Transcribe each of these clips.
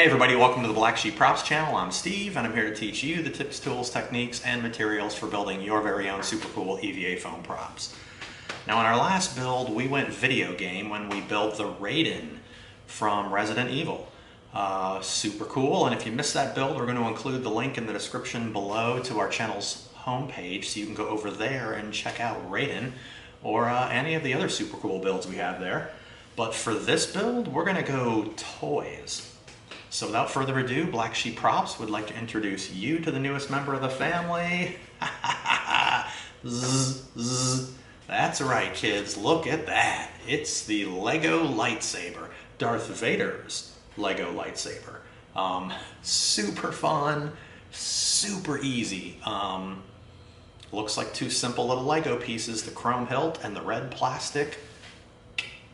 Hey everybody, welcome to the Black Sheep Props channel. I'm Steve and I'm here to teach you the tips, tools, techniques, and materials for building your very own super cool EVA foam props. Now in our last build we went video game when we built the Raiden from Resident Evil. Super cool, and if you missed that build we're going to include the link in the description below to our channel's homepage so you can go over there and check out Raiden or any of the other super cool builds we have there. But for this build we're going to go toys. So without further ado, Black Sheep Props would like to introduce you to the newest member of the family. Zzz, zzz. That's right, kids, look at that. It's the Lego Lightsaber, Darth Vader's Lego Lightsaber. Super fun, super easy. Looks like two simple little Lego pieces, the chrome hilt and the red plastic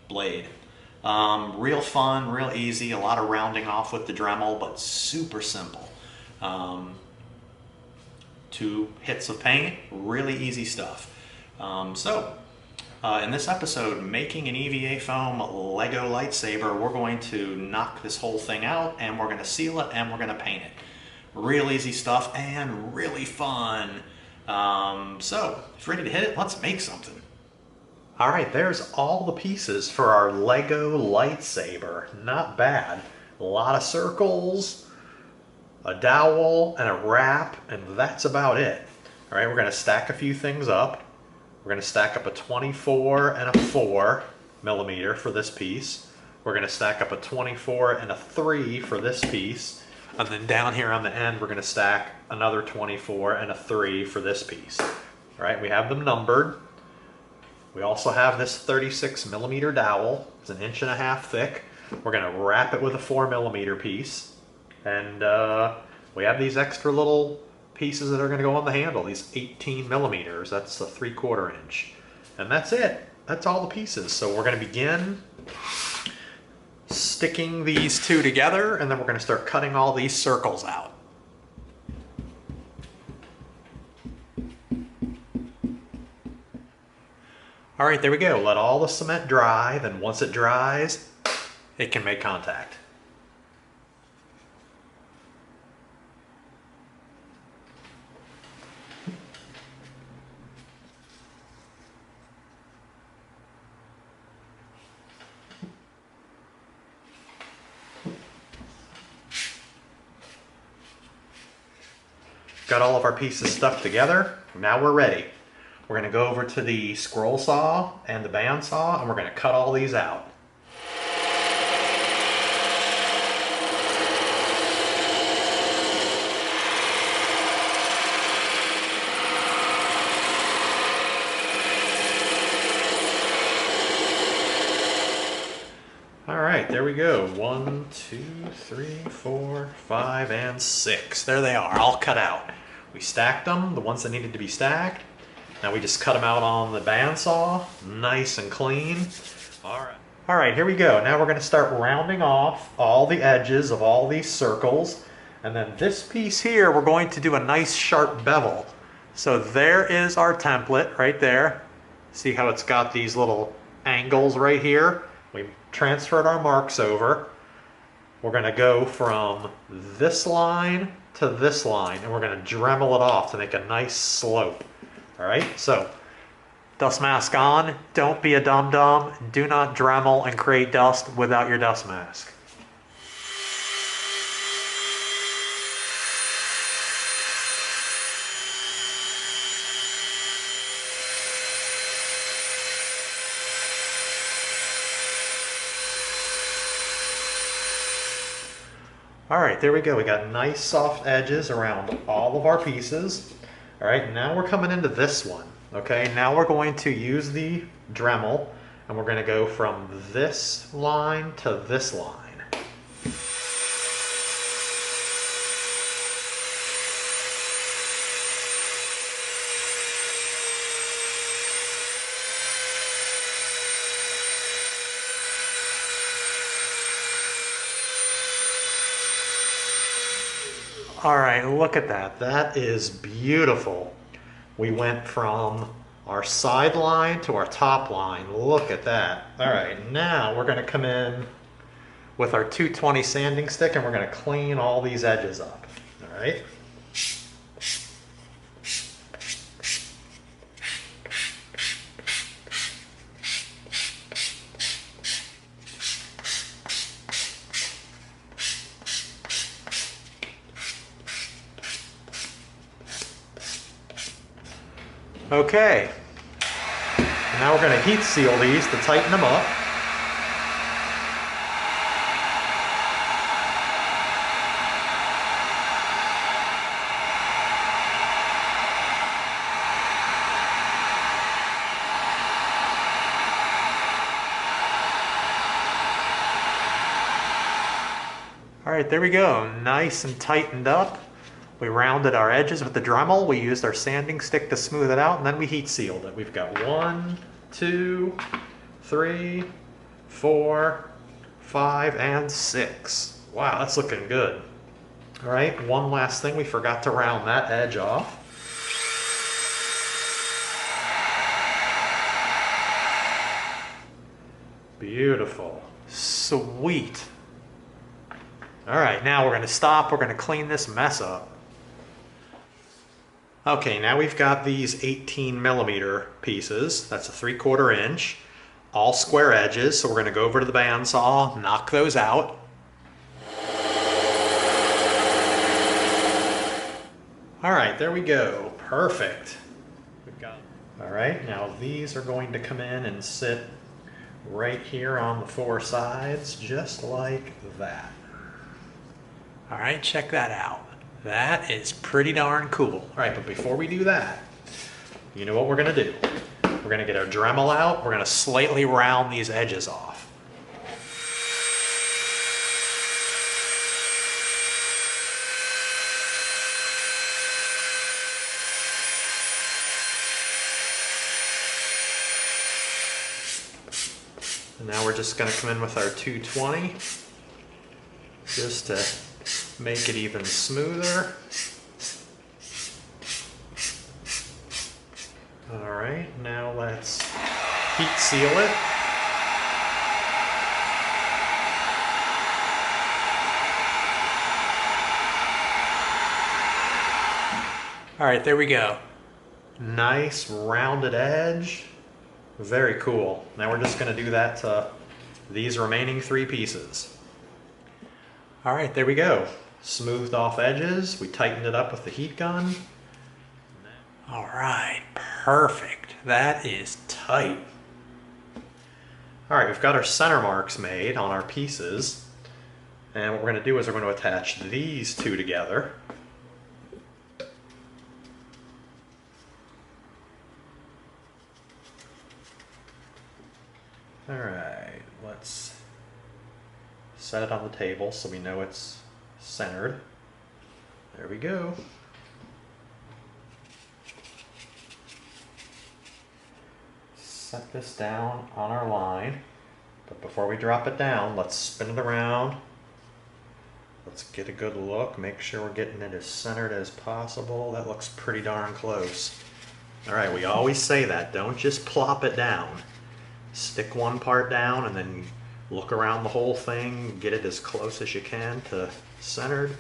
blade. Real fun, real easy, a lot of rounding off with the Dremel, but super simple. 2 hits of paint, really easy stuff. In this episode, making an EVA foam Lego lightsaber, we're going to knock this whole thing out and we're going to seal it and we're going to paint it. Real easy stuff and really fun. So, if you're ready to hit it, let's make something. Alright, there's all the pieces for our Lego lightsaber. Not bad. A lot of circles, a dowel, and a wrap, and that's about it. Alright, we're going to stack a few things up. We're going to stack up a 24 and a 4 millimeter for this piece. We're going to stack up a 24 and a 3 for this piece. And then down here on the end, we're going to stack another 24 and a 3 for this piece. Alright, we have them numbered. We also have this 36 millimeter dowel. It's 1.5 inches thick. We're going to wrap it with a 4 millimeter piece. And we have these extra little pieces that are going to go on the handle, these 18 millimeters. That's the 3/4 inch. And that's it. That's all the pieces. So we're going to begin sticking these two together, and then we're going to start cutting all these circles out. All right, there we go. Let all the cement dry. Then once it dries, it can make contact. Got all of our pieces stuck together. Now we're ready. We're going to go over to the scroll saw and the band saw and we're going to cut all these out. Alright, there we go. 1, 2, 3, 4, 5, and 6. There they are, all cut out. We stacked them, the ones that needed to be stacked. Now we just cut them out on the bandsaw, nice and clean. All right, here we go. Now we're going to start rounding off all the edges of all these circles. And then this piece here, we're going to do a nice sharp bevel. So there is our template right there. See how it's got these little angles right here? We transferred our marks over. We're going to go from this line to this line, and we're going to Dremel it off to make a nice slope. All right, so dust mask on. Don't be a dum-dum. Do not Dremel and create dust without your dust mask. All right, there we go. We got nice soft edges around all of our pieces. All right, now we're coming into this one. Okay, now we're going to use the Dremel and we're going to go from this line to this line. All right, look at that. That is beautiful. We went from our side line to our top line. Look at that. All right, now we're going to come in with our 220 sanding stick, and we're going to clean all these edges up. All right. Okay, now we're going to heat seal these to tighten them up. All right, there we go, nice and tightened up. We rounded our edges with the Dremel. We used our sanding stick to smooth it out, and then we heat sealed it. We've got 1, 2, 3, 4, 5, and 6. Wow, that's looking good. All right, one last thing. We forgot to round that edge off. Beautiful. Sweet. All right, now we're going to stop. We're going to clean this mess up. Okay, now we've got these 18mm pieces. That's a 3/4 inch, all square edges. So we're going to go over to the bandsaw, knock those out. All right, there we go. Perfect. We've got. All right, now these are going to come in and sit right here on the 4 sides, just like that. All right, check that out. That is pretty darn cool. All right, but before we do that, you know what we're gonna do? We're gonna get our Dremel out. We're gonna slightly round these edges off. And now we're just gonna come in with our 220 just to make it even smoother. All right, now let's heat seal it. All right, there we go. Nice rounded edge. Very cool. Now we're just going to do that to these remaining 3 pieces. All right, there we go. Smoothed off edges. We tightened it up with the heat gun. All right, perfect. That is tight. All right, we've got our center marks made on our pieces. And what we're going to do is we're going to attach these 2 together. All right, let's set it on the table so we know it's centered. There we go. Set this down on our line, but before we drop it down, let's spin it around. Let's get a good look, make sure we're getting it as centered as possible. That looks pretty darn close. All right, we always say that, don't just plop it down. Stick one part down and then look around the whole thing, get it as close as you can to centered.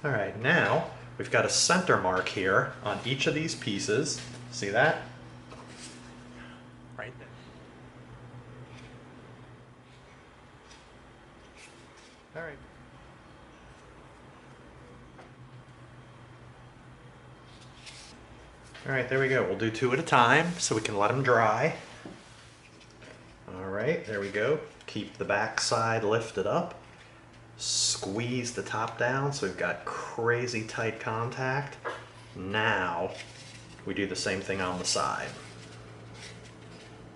All right, now we've got a center mark here on each of these pieces. See that? Right there. All right. All right, there we go. We'll do 2 at a time so we can let them dry. All right, there we go. Keep the back side lifted up. Squeeze the top down so we've got crazy tight contact. Now we do the same thing on the side.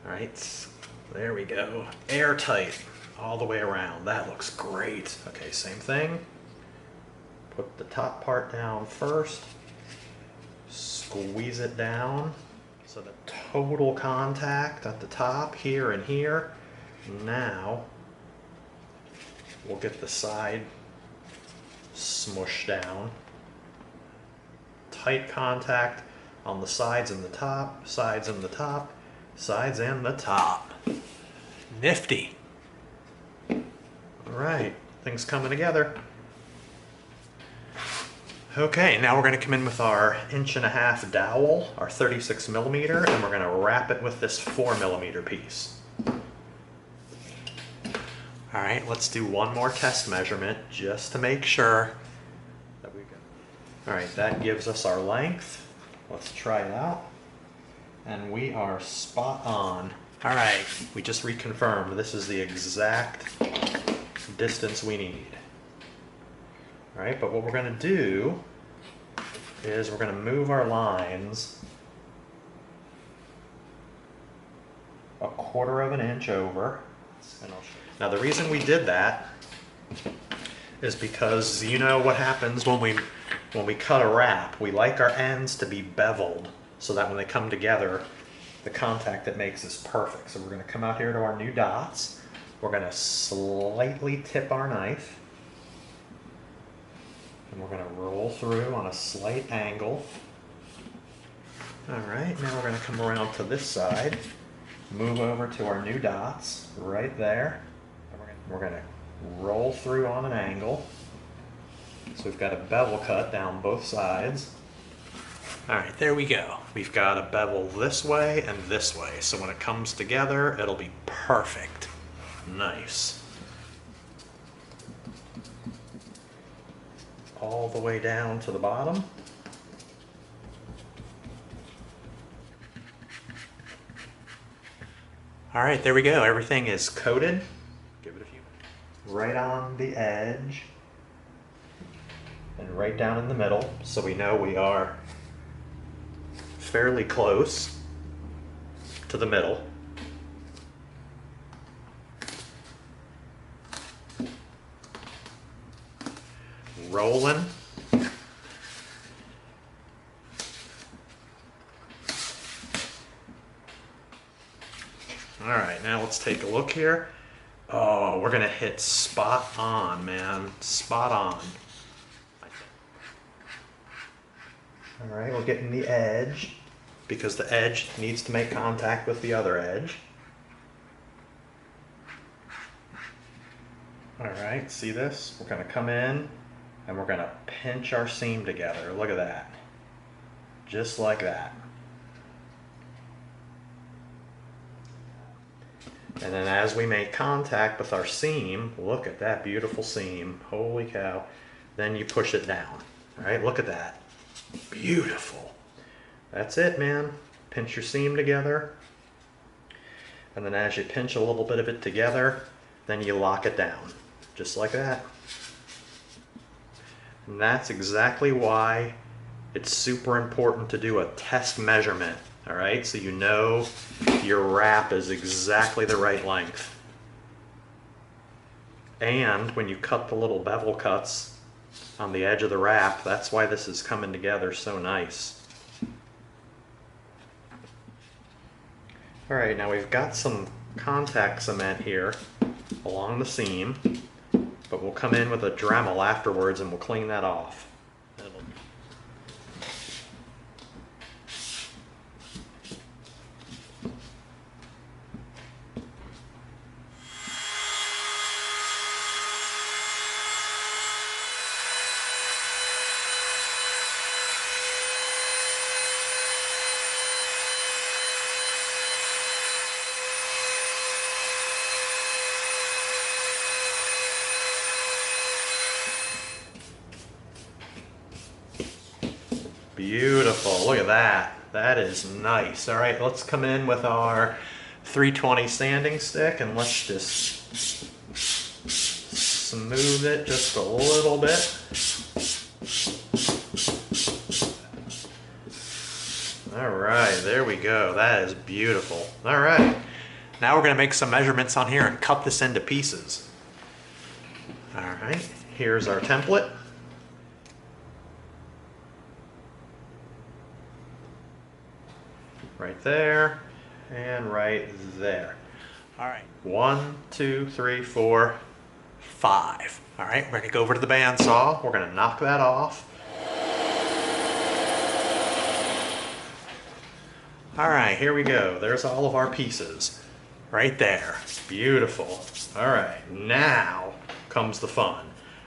All right, there we go. Airtight all the way around. That looks great. Okay, same thing. Put the top part down first. Squeeze it down so the total contact at the top here and here. Now we'll get the side smushed down. Tight contact on the sides and the top, sides and the top, sides and the top. Nifty. right, things coming together. Okay, now we're going to come in with our 1.5" dowel, our 36mm, and we're going to wrap it with this 4mm piece. All right, let's do one more test measurement just to make sure that we can. All right, that gives us our length. Let's try it out. And we are spot on. All right, we just reconfirmed this is the exact distance we need. All right, but what we're going to do is we're going to move our lines 1/4 inch over. And I'll show you. Now the reason we did that is because you know what happens when we cut a wrap. We like our ends to be beveled so that when they come together, the contact it makes is perfect. So we're going to come out here to our new dots. We're going to slightly tip our knife. And we're going to roll through on a slight angle. All right, now we're going to come around to this side, move over to our new dots right there. And we're going to roll through on an angle. So we've got a bevel cut down both sides. All right, there we go. We've got a bevel this way and this way. So when it comes together, it'll be perfect. Nice. All the way down to the bottom. All right, there we go. Everything is coated. Give it a few minutes. Right on the edge and right down in the middle, so we know we are fairly close to the middle. Rolling. All right, now let's take a look here. Oh, we're gonna hit spot on, man. Spot on. All right, we're getting the edge because the edge needs to make contact with the other edge. All right, see this? We're gonna come in and we're gonna pinch our seam together. Look at that. Just like that. And then as we make contact with our seam, look at that beautiful seam. Holy cow. Then you push it down. All right, look at that. Beautiful. That's it, man. Pinch your seam together. And then as you pinch a little bit of it together, then you lock it down. Just like that. And that's exactly why it's super important to do a test measurement. All right, so you know your wrap is exactly the right length. And when you cut the little bevel cuts on the edge of the wrap, that's why this is coming together so nice. All right, now we've got some contact cement here along the seam, but we'll come in with a Dremel afterwards and we'll clean that off. Beautiful, look at that. That is nice. All right, let's come in with our 320 sanding stick and let's just smooth it just a little bit. All right, there we go. That is beautiful. All right, now we're gonna make some measurements on here and cut this into pieces. All right, here's our template. Right there, and right there. All right, 1, 2, 3, 4, 5. All right, we're gonna go over to the bandsaw. We're gonna knock that off. All right, here we go. There's all of our pieces right there. Beautiful. All right, now comes the fun.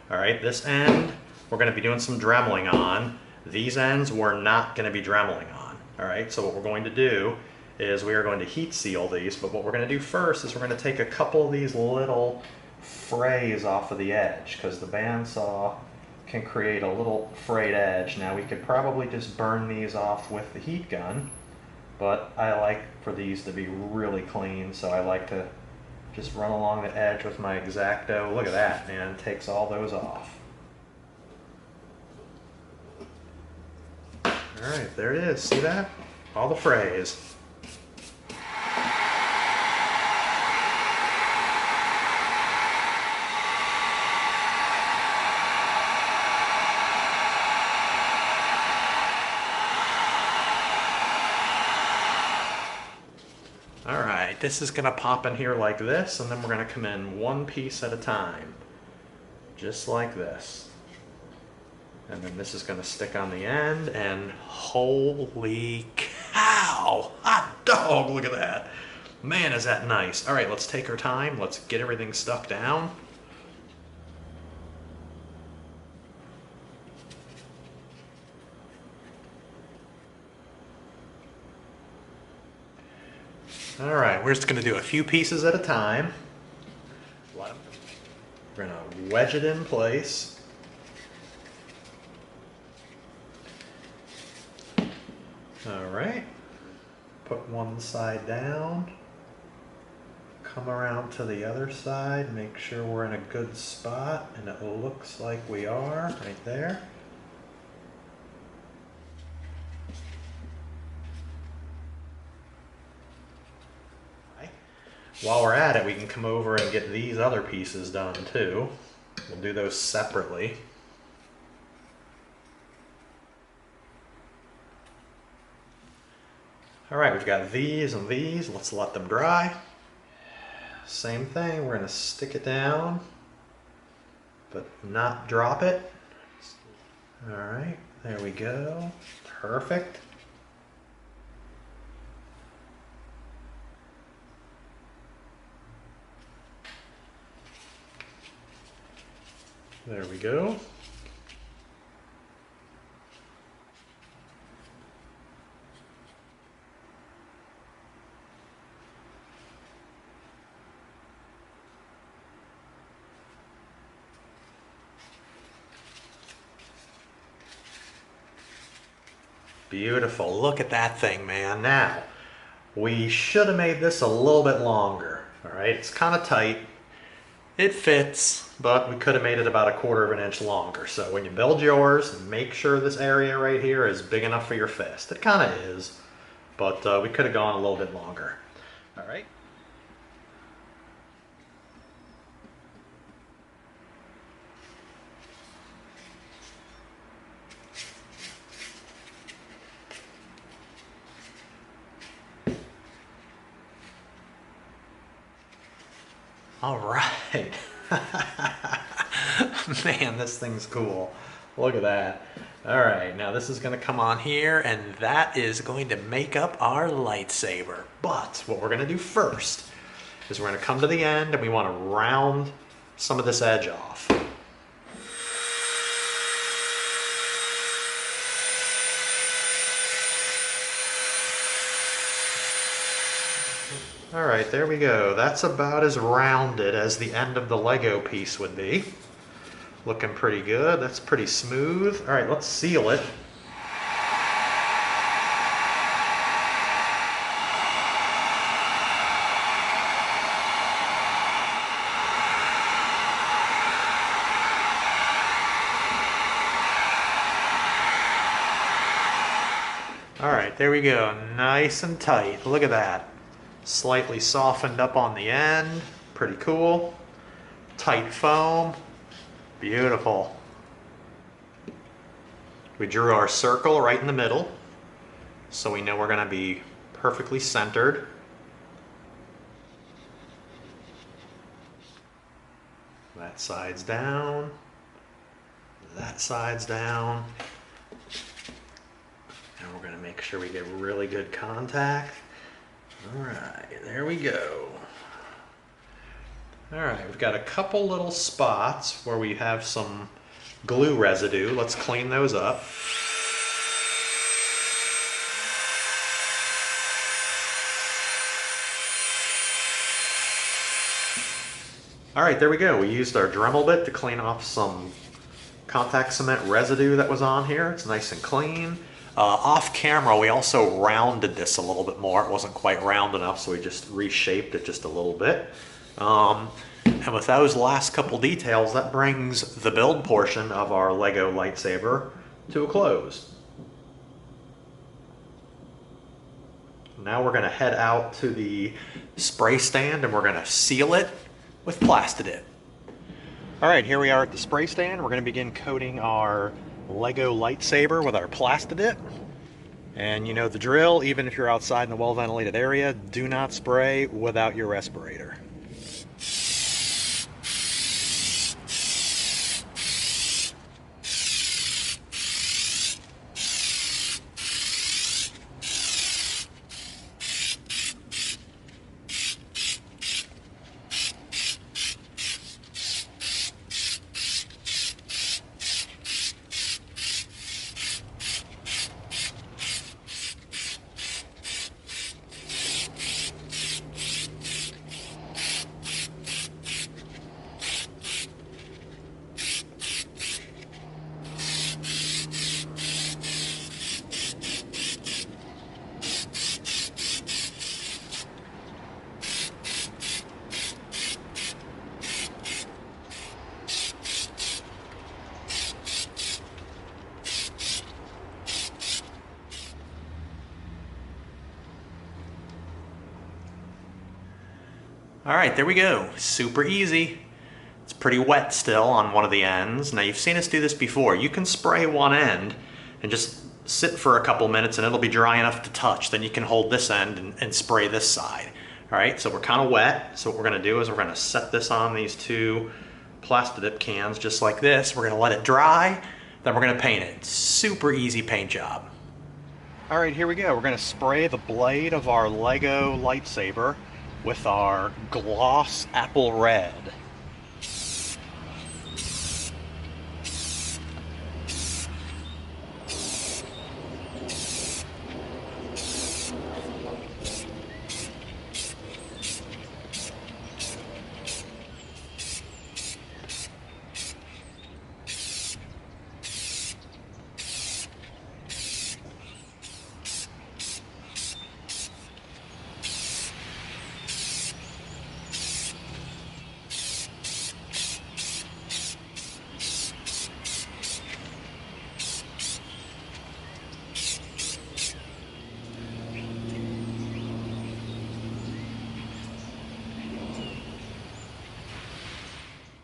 All right, this end we're going to be doing some dremeling on. These ends we're not going to be dremeling on. All right, so what we're going to do is we are going to heat seal these, but what we're going to do first is we're going to take a couple of these little frays off of the edge, because the bandsaw can create a little frayed edge. Now we could probably just burn these off with the heat gun, but I like for these to be really clean, so I like to just run along the edge with my X-Acto. Look at that, man, it takes all those off. Alright, there it is, see that? All the frays. Alright, this is going to pop in here like this, and then we're going to come in one piece at a time. Just like this. And then this is going to stick on the end, and holy cow! Hot dog, look at that! Man, is that nice. Alright, let's take our time. Let's get everything stuck down. Alright, we're just going to do a few pieces at a time. We're going to wedge it in place. Alright, put one side down, come around to the other side, make sure we're in a good spot, and it looks like we are right there. While we're at it, we can come over and get these other pieces done too. We'll do those separately. Alright, we've got these and these. Let's let them dry. Same thing, we're going to stick it down, but not drop it. Alright, there we go. Perfect. There we go. Beautiful. Look at that thing, man. Now, we should have made this a little bit longer. All right, it's kind of tight. It fits, but we could have made it about 1/4 of an inch longer. So when you build yours, make sure this area right here is big enough for your fist. It kind of is, but we could have gone a little bit longer. All right. All right. Man, this thing's cool. Look at that. All right, now this is going to come on here, and that is going to make up our lightsaber. But what we're going to do first is we're going to come to the end, and we want to round some of this edge off. All right, there we go. That's about as rounded as the end of the Lego piece would be. Looking pretty good. That's pretty smooth. All right, let's seal it. All right, there we go. Nice and tight. Look at that. Slightly softened up on the end. Pretty cool. Tight foam. Beautiful. We drew our circle right in the middle, so we know we're going to be perfectly centered. That side's down. That side's down. And we're going to make sure we get really good contact. All right, there we go. All right, we've got a couple little spots where we have some glue residue. Let's clean those up. All right, there we go. We used our Dremel bit to clean off some contact cement residue that was on here. It's nice and clean. Off camera, we also rounded this a little bit more. It wasn't quite round enough, so we just reshaped it just a little bit. And with those last couple details, that brings the build portion of our Lego lightsaber to a close. Now we're going to head out to the spray stand and we're going to seal it with Plastidip. All right, here we are at the spray stand. We're going to begin coating our Lego lightsaber with our Plastidip. And you know the drill, even if you're outside in a well-ventilated area, do not spray without your respirator. All right, there we go. Super easy. It's pretty wet still on one of the ends. Now you've seen us do this before. You can spray one end and just sit for a couple minutes and it'll be dry enough to touch. Then you can hold this end and spray this side. All right, so we're kind of wet. So what we're gonna do is we're gonna set this on these two Plastidip cans just like this. We're gonna let it dry, then we're gonna paint it. Super easy paint job. All right, here we go. We're gonna spray the blade of our Lego lightsaber with our gloss apple red.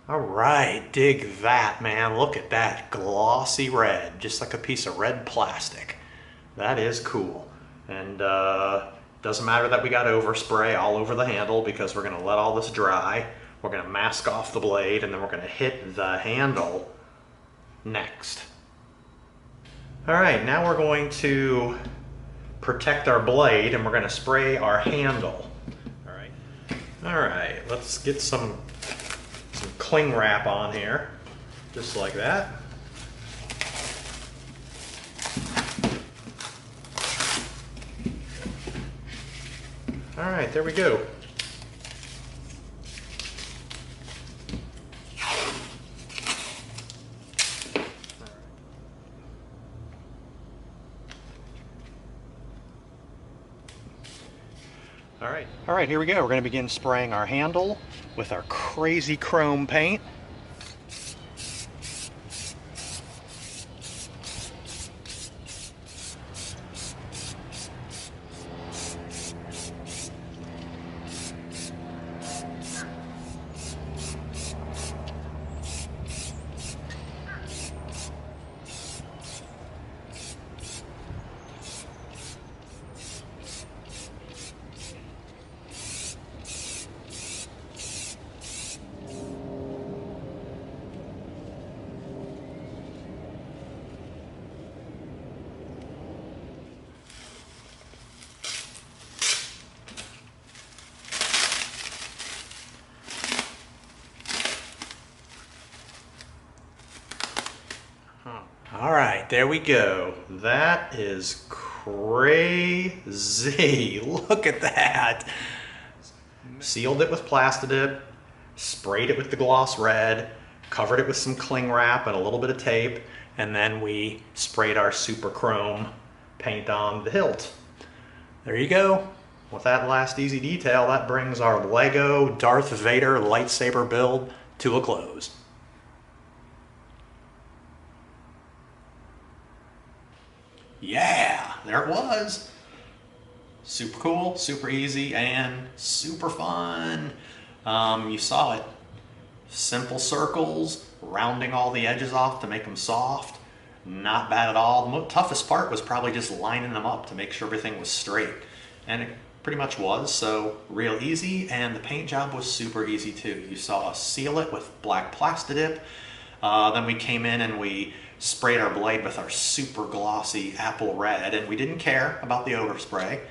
All right, dig that, man. Look at that glossy red, just like a piece of red plastic. That is cool. And doesn't matter that we got overspray all over the handle because we're gonna let all this dry. We're gonna mask off the blade and then we're gonna hit the handle next. All right, now we're going to protect our blade and we're gonna spray our handle. All right, let's get some cling wrap on here, just like that. All right, there we go. All right, here we go. We're going to begin spraying our handle with our crazy chrome paint. right, there we go. That is crazy. Look at that. Sealed it with Plastidip, sprayed it with the gloss red, covered it with some cling wrap and a little bit of tape, and then we sprayed our super chrome paint on the hilt. There you go. With that last easy detail, that brings our Lego Darth Vader lightsaber build to a close. Yeah, there it was. Super cool, super easy, and super fun. You saw it. Simple circles, rounding all the edges off to make them soft. Not bad at all. The toughest part was probably just lining them up to make sure everything was straight. And it pretty much was, so real easy, and the paint job was super easy too. You saw us seal it with black Plastidip. Then we came in and we sprayed our blade with our super glossy apple red, and we didn't care about the overspray.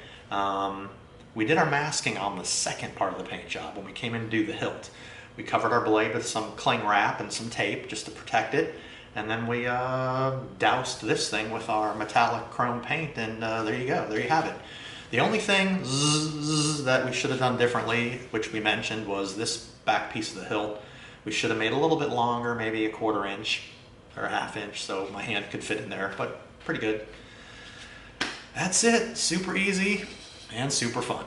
We did our masking on the second part of the paint job when we came in to do the hilt. We covered our blade with some cling wrap and some tape just to protect it, and then we doused this thing with our metallic chrome paint, and there you go, there you have it. The only thing that we should have done differently, which we mentioned, was this back piece of the hilt. We should have made a little bit longer, maybe a 1/4 inch or a 1/2 inch, so my hand could fit in there, but pretty good. That's it. Super easy and super fun.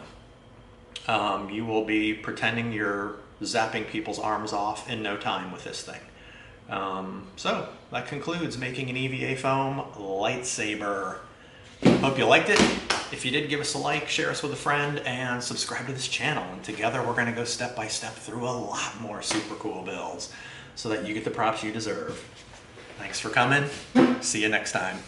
You will be pretending you're zapping people's arms off in no time with this thing. So that concludes making an EVA foam lightsaber. Hope you liked it. If you did, give us a like, share us with a friend, and subscribe to this channel. And together we're going to go step by step through a lot more super cool builds so that you get the props you deserve. Thanks for coming. See you next time.